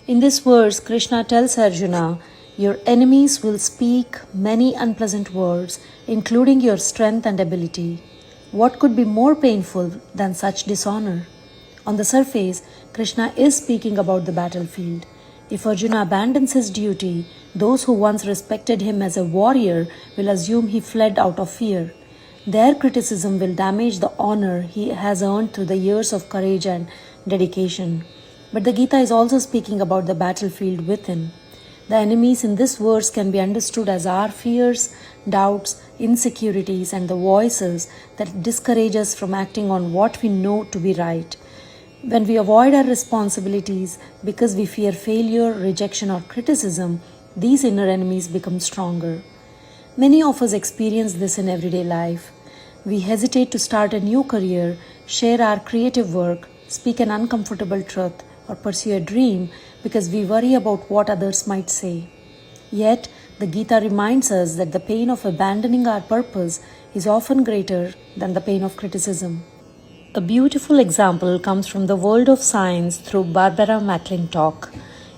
In this verse, Krishna tells Arjuna, "Your enemies will speak many unpleasant words, including your strength and ability. What could be more painful than such dishonor?" On the surface, Krishna is speaking about the battlefield. If Arjuna abandons his duty, those who once respected him as a warrior will assume he fled out of fear. Their criticism will damage the honor he has earned through the years of courage and dedication. But the Gita is also speaking about the battlefield within. The enemies in this verse can be understood as our fears, doubts, insecurities, and the voices that discourage us from acting on what we know to be right. When we avoid our responsibilities because we fear failure, rejection, or criticism, these inner enemies become stronger. Many of us experience this in everyday life. We hesitate to start a new career, share our creative work, speak an uncomfortable truth, or pursue a dream because we worry about what others might say. Yet, the Gita reminds us that the pain of abandoning our purpose is often greater than the pain of criticism. A beautiful example comes from the world of science through Barbara McClintock.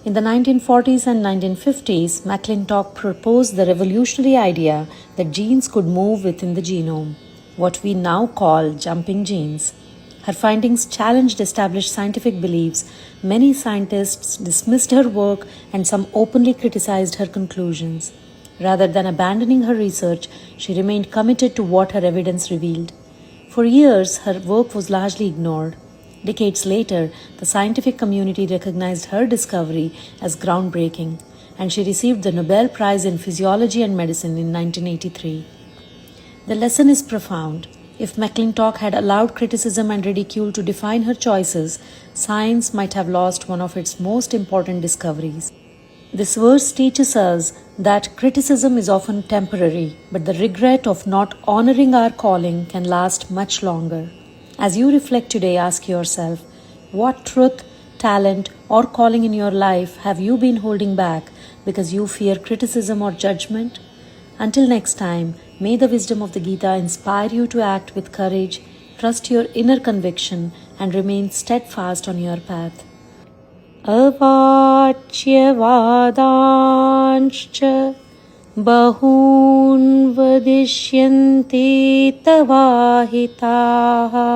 In the 1940s and 1950s, McClintock proposed the revolutionary idea that genes could move within the genome, what we now call jumping genes. Her findings challenged established scientific beliefs. Many scientists dismissed her work and some openly criticized her conclusions. Rather than abandoning her research, she remained committed to what her evidence revealed. For years, her work was largely ignored. Decades later, the scientific community recognized her discovery as groundbreaking, and she received the Nobel Prize in Physiology and Medicine in 1983. The lesson is profound. If McClintock had allowed criticism and ridicule to define her choices, science might have lost one of its most important discoveries. This verse teaches us that criticism is often temporary, but the regret of not honoring our calling can last much longer. As you reflect today, ask yourself, what truth, talent, or calling in your life have you been holding back because you fear criticism or judgment? Until next time, may the wisdom of the Gita inspire you to act with courage, trust your inner conviction, and remain steadfast on your path. Avachyavadanscha bahun vadishyanti tavahitaha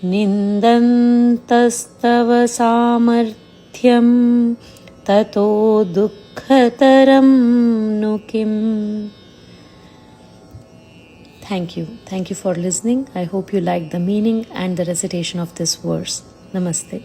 nindantastav samarthyam tato dukkataram nukim. Thank you. Thank you for listening. I hope you liked the meaning and the recitation of this verse. Namaste.